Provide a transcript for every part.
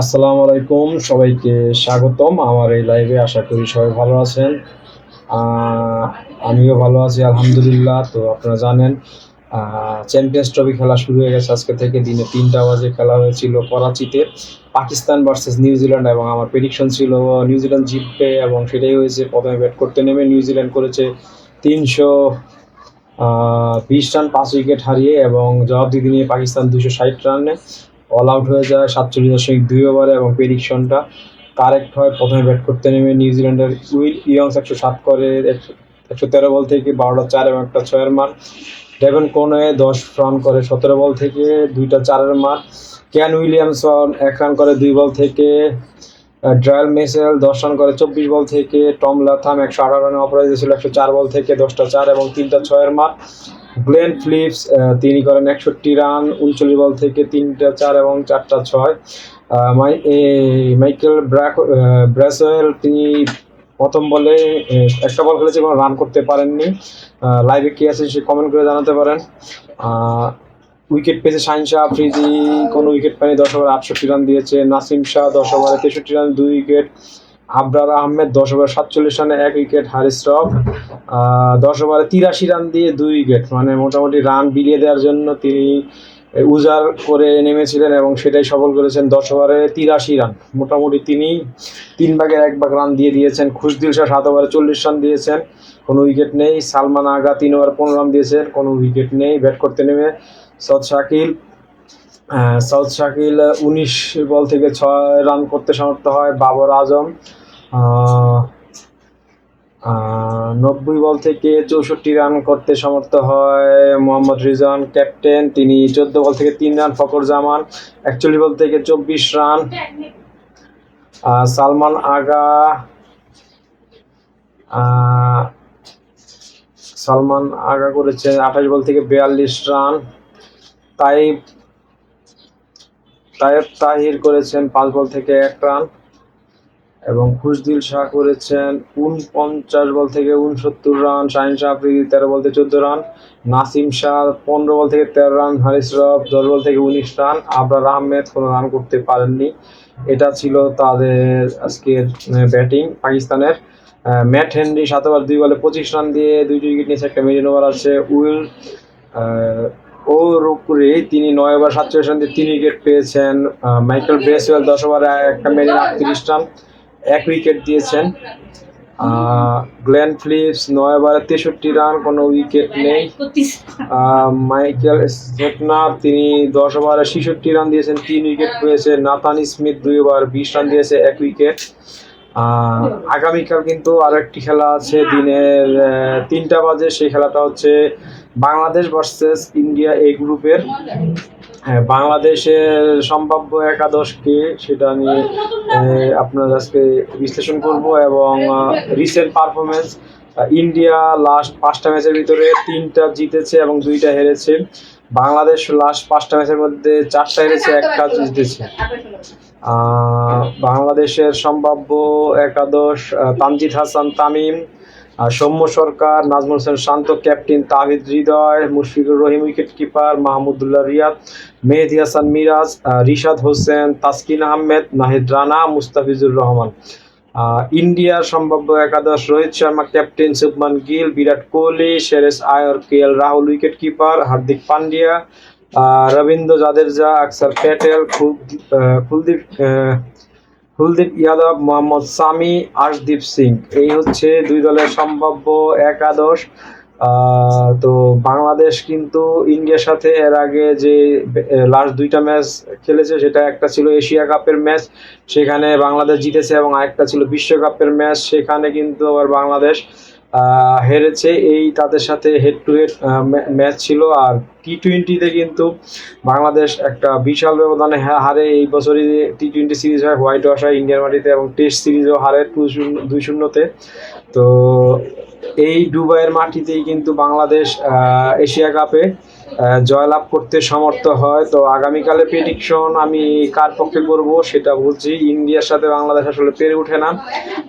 আসসালামু আলাইকুম, সবাইকে স্বাগতম আমার এই লাইভে। আশা করি সবাই ভালো আছেন। আমিও ভালো আছি আলহামদুলিল্লাহ। তো আপনারা জানেন চ্যাম্পিয়ন্স ট্রফি খেলা শুরু হয়ে গেছে আজকে থেকে। দিনে 3টা বাজে খেলা হয়েছিল করাচিতে, পাকিস্তান ভার্সেস নিউজিল্যান্ড, এবং আমার প্রেডিকশন ছিল নিউজিল্যান্ড জিতবে এবং সেটাই হয়েছে। প্রথমে ব্যাট করতে নেমে নিউজিল্যান্ড করেছে 320 রান 5 উইকেট হারিয়ে, এবং জবাবদিহি নিয়ে পাকিস্তান 260 রানে অল আউট হয়ে যায় 47.2 ওভারে, এবং প্রেডিকশনটা কারেক্ট হয়। প্রথমে ব্যাট করতে নেমে নিউজিল্যান্ডের উইল ইয়ংস 107 করে 113 বল থেকে 12টা 4 এবং একটা 6-এর মার। ডেভন কোনওয়ে 10 রান করে 17 বল থেকে 2টা 4-এর মার। কেন উইলিয়ামসন 1 রান করে 2 বল থেকে। ড্রায়াল মেসেল 10 রান করে 24 বল থেকে। টম লাথাম 118 রানে অপরাজিত ছিল 104 বল থেকে 10টা 4 এবং 3টা 6-এর মার। গ্লেন ফিলিপস তিনি করেন 61 রান 39 বল থেকে 3টা 4 এবং 4টা 6। মাইকেল ব্রাসওয়েল তিনি প্রথম বলে একটা বল খেলেছে, কোনো রান করতে পারেননি। লাইভে কে আছে সে কমেন্ট করে জানাতে পারেন। উইকেট পেয়েছে শাহিন শাহ আফ্রিদি, কোনো উইকেট পায়নি, 10 ওভারে 68 রান দিয়েছে। নাসিম শাহ 10 ওভারে 63 রান 2 উইকেট। আবরার আহমেদ 10 ওভারে 47 রানে 1 উইকেট। হারিস রফ 10 ওভারে 83 রান দিয়ে 2 উইকেট, মানে মোটামুটি রান বিলিয়ে দেওয়ার জন্য তিনি উজার করে নেমেছিলেন এবং সেটাই সফল করেছেন। 10 ওভারে 83 রান, মোটামুটি তিনি 3/1 রান দিয়ে দিয়েছেন। খুশদিল শাহ 7 ওভারে 40 রান দিয়েছেন, কোনো উইকেট নেই। সালমান আগা 3 ওভারে 15 রান দিয়েছেন, কোনো উইকেট নেই। ব্যাট করতে নেমে সাউথ শাকিল 19 বল থেকে 6 রান করতে সমর্থ হয়। বাবর আজম 90 বল থেকে 64 রান করতে সমর্থ হয়। মোহাম্মদ রিজওয়ান ক্যাপ্টেন, তিনি 14 বল থেকে 3 রান। ফখর জামান 41 বল থেকে 24 রান। সালমান আগা করেছেন 28 বল থেকে 42 রান। তাইব তাহির করেছেন 5 বল থেকে 1 রান, এবং খুশদিল শাহ করেছেন 49 বল থেকে 69 রান। শাহিন শাহ আফ্রিদি 13 বল থেকে 14 রান। নাসিম শাহ 15 বল থেকে 13 রান। হারিস রফ 10 বল থেকে 19 রান। আবরার আহমেদ কোনো রান করতে পারেননি। এটা ছিল তাদের আজকের ব্যাটিং পাকিস্তানের। ম্যাট হেনরি 7 ওভার 2 বলে 25 রান দিয়ে 2টি উইকেট নিয়েছে, একটা মিডিয়ান ওভার আছে। উইল ও রুকুরি তিনি 9 ওভার 47 রান দিয়ে 3 উইকেট পেয়েছেন। মাইকেল ব্রেসওয়েল 10 ওভারে একটা মিডিয়ান 38 রান 1 উইকেট দিয়েছেন। গ্লেন ফিলিপস 9 ওভারে 63 রান, কোনো উইকেট নেই। মাইকেল জেটনার তিনি 10 ওভারে 66 রান দিয়েছেন, 3 উইকেট পেয়েছে। নাথান স্মিথ 2 ওভার 20 রান দিয়েছে, 1 উইকেট। আগামীকাল কিন্তু আরো একটি খেলা আছে দিনের 3টা বাজে। সেই খেলাটা হচ্ছে বাংলাদেশ ভার্সেস ইন্ডিয়া এই গ্রুপের। বাংলাদেশের সম্ভাব্য একাদশকে সেটা নিয়ে আপনার আজকে বিশ্লেষণ করব, এবং রিসেন্ট পারফরমেন্স। ইন্ডিয়া লাস্ট 5টা ম্যাচের ভিতরে 3টা জিতেছে এবং 2টা হেরেছে। বাংলাদেশ লাস্ট 5টা ম্যাচের মধ্যে 4টা হেরেছে, 1টা জিতেছে। বাংলাদেশের সম্ভাব্য একাদশ: তানজিদ হাসান তামিম, সৌম্য সরকার, নাজমুল হোসেন শান্ত ক্যাপ্টেন, তাহিদ হৃদয়, মুশফিকুর রহিম উইকেট কিপার, মাহমুদুল্লাহ রিয়াদ, মেহেদী হাসান মিরাজ, রিশাদ হোসেন, তাসকিন আহমেদ, নাহিদ রানা, মুস্তাফিজুর রহমান। ইন্ডিয়ার সম্ভাব্য একাদশ: রোহিত শর্মা ক্যাপ্টেন, শুভমান গিল, বিরাট কোহলি, শ্রেয়স আয়ার, KL Rahul wicket keeper, Hardik Pandya, Rabindra Jadeja, অক্ষর প্যাটেল, কুলদীপ যাদব, মোহাম্মদ সামি, আশদীপ সিং। এই হচ্ছে 2 দলের সম্ভাব্য একাদশ। তো বাংলাদেশ কিন্তু ইন্ডিয়ার সাথে এর আগে যে লাস্ট 2টা ম্যাচ খেলেছে, সেটা একটা ছিল এশিয়া কাপের ম্যাচ, সেখানে বাংলাদেশ জিতেছে, এবং আরেকটা ছিল বিশ্বকাপের ম্যাচ, সেখানে কিন্তু আবার বাংলাদেশ হেরেছে। এই তাদের সাথে হেড টু হেড ম্যাচ ছিল। আর T20-তে কিন্তু বাংলাদেশ একটা বিশাল ব্যবধানে হারে। এই বছরই T20 সিরিজ হয় হোয়াইট ওয়াশ হয় ইন্ডিয়ার মাটিতে, এবং টেস্ট সিরিজও হারে 2-0-তে। তো এই দুবাইয়ের মাটিতেই কিন্তু বাংলাদেশ এশিয়া কাপে জয়লাভ করতে সমর্থ হয়। তো আগামীকালে প্রেডিকশন আমি কার পক্ষে করব সেটা বলছি। ইন্ডিয়ার সাথে বাংলাদেশ আসলে পেরে ওঠে না,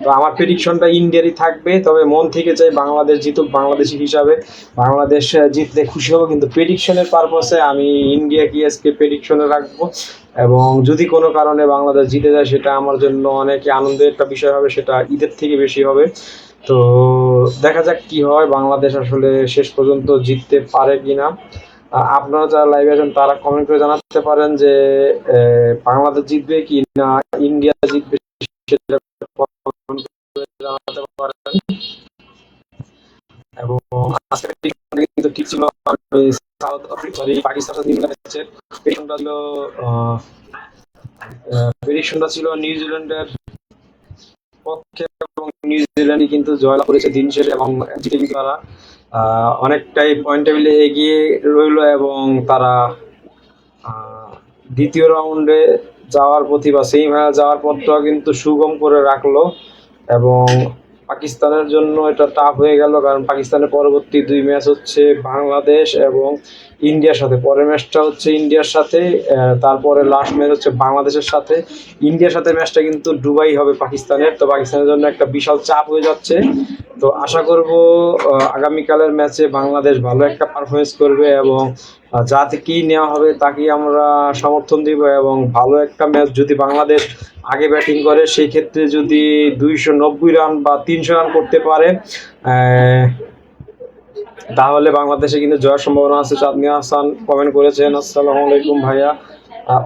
তো আমার প্রেডিকশনটা ইন্ডিয়ারই থাকবে। তবে মন থেকে চাই বাংলাদেশ জিতুক, বাংলাদেশি হিসাবে বাংলাদেশ জিতলে খুশি হব, কিন্তু প্রেডিকশনের পারপাসে আমি ইন্ডিয়াকে আজকে প্রেডিকশনে রাখবো। এবং যদি কোনো কারণে বাংলাদেশ জিতে যায় সেটা আমার জন্য অনেক আনন্দের একটা বিষয় হবে, সেটা ঈদের থেকে বেশি হবে। তো দেখা যাক কি হয়, বাংলাদেশ আসলে শেষ পর্যন্ত জিততে পারে কিনা। আপনারা যারা লাইভে আছেন তারা কমেন্ট করে জানাতে পারেন যে বাংলাদেশ জিতবে কি না ইন্ডিয়া জিতবে, সেটা comment করে জানাতে পারেন। এবং আজকের prediction কিন্তু ঠিক ছিল। আমি সাউথ আফ্রিকা পাকিস্তানের সাথে ম্যাচের প্রেডিকশনটা ছিল প্রেডিকশনটা ছিল নিউজিল্যান্ডের পক্ষে, এবং নিউজিল্যান্ডই কিন্তু জয়লাভ করেছে দিন শেষে, এবং জিতে কিন্তু তারা অনেকটাই পয়েন্ট টেবিলে এগিয়ে রইল, এবং তারা দ্বিতীয় রাউন্ডে যাওয়ার প্রতি বা সেমিফাইনাল যাওয়ার পথটাও কিন্তু সুগম করে রাখলো। এবং পাকিস্তানের জন্য এটা টাফ হয়ে গেল, কারণ পাকিস্তানের পরবর্তী 2 ম্যাচ হচ্ছে বাংলাদেশ এবং ইন্ডিয়ার সাথে। পরের ম্যাচটা হচ্ছে ইন্ডিয়ার সাথে, তারপরে লাস্ট ম্যাচ হচ্ছে বাংলাদেশের সাথে। ইন্ডিয়ার সাথে ম্যাচটা কিন্তু দুবাই হবে পাকিস্তানের, তো পাকিস্তানের জন্য একটা বিশাল চাপ হয়ে যাচ্ছে। তো আশা করব আগামীকালের ম্যাচে বাংলাদেশ ভালো একটা পারফরমেন্স করবে, এবং যা থেকেই নেওয়া হবে তাকেই আমরা সমর্থন দিব। এবং ভালো একটা ম্যাচ যদি বাংলাদেশ আগে ব্যাটিং করে, সেই ক্ষেত্রে যদি 290 রান বা 300 রান করতে পারে, তাহলে বাংলাদেশে কিন্তু জয়ের সম্ভাবনা আছে। চাঁদনি হাসান কমেন্ট করেছেন, আসসালামু আলাইকুম ভাইয়া।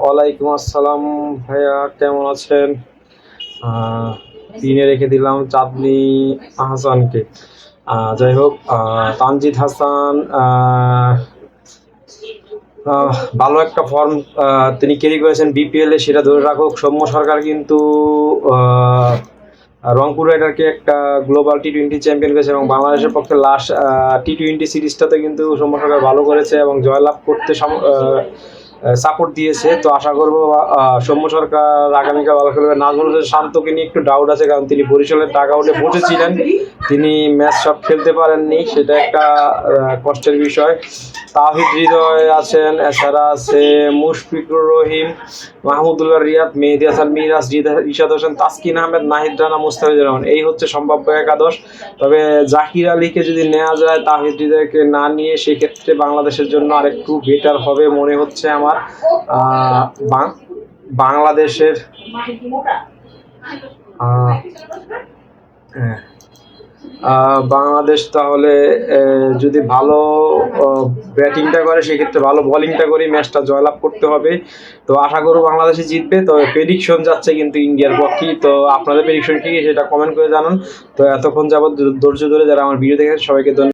ওয়ালাইকুম আসসালাম ভাইয়া, কেমন আছেন? পিনে রেখে দিলাম চাঁদনি হাসানকে। যাই হোক, তানজিদ হাসান ভালো একটা ফর্ম তিনি ক্যারি করেছেন বিপিএল এ, সেটা ধরে রাখুক। সৌম্য সরকার কিন্তু রংপুর রাইডারকে একটা গ্লোবাল টি-20 চ্যাম্পিয়ন করেছে, এবং বাংলাদেশের পক্ষে লাস্ট টি-20 সিরিজটাতে কিন্তু সৌম্য সরকার ভালো করেছে এবং জয়লাভ করতে সাপোর্ট দিয়েছে। তো আশা করবো সৌম্য সরকার আগামীকাল ভালো খেলবে। নাজমুল হোসেন শান্তকে নিয়ে একটু ডাউট আছে, কারণ তিনি বরিশালের ডাগ আউটে বসেছিলেন, তিনি ম্যাচ সব খেলতে পারেননি, সেটা একটা কষ্টের বিষয়। তাহিদ হৃদয় আছেন, এছাড়া আছে মুশফিকুর রহিম, মাহমুদুল্লাহ রিয়াদ, মেহেদী হাসান মিরাজ, রিশাদ হোসেন, তাসকিন আহমেদ, নাহিদ রানা, মুস্তাফিজুর রহমান। এই হচ্ছে সম্ভাব্য একাদশ। তবে জাকির আলীকে যদি নেওয়া যায় তাহিদ হৃদয়কে না নিয়ে, সেক্ষেত্রে বাংলাদেশের জন্য আরেকটু বেটার হবে মনে হচ্ছে আমার। বাংলাদেশের বাংলাদেশ তাহলে যদি ভালো ব্যাটিংটা করে, সেক্ষেত্রে ভালো বোলিংটা করে ম্যাচটা জয়লাভ করতে হবে। তো আশা করব বাংলাদেশে জিতবে। তবে প্রেডিকশন যাচ্ছে কিন্তু ইন্ডিয়ার পক্ষেই। তো আপনাদের প্রেডিকশন কি সেটা কমেন্ট করে জানান। তো এতক্ষণ যাবত ধৈর্য ধরে যারা আমার ভিডিও দেখেন সবাইকে ধন্যবাদ।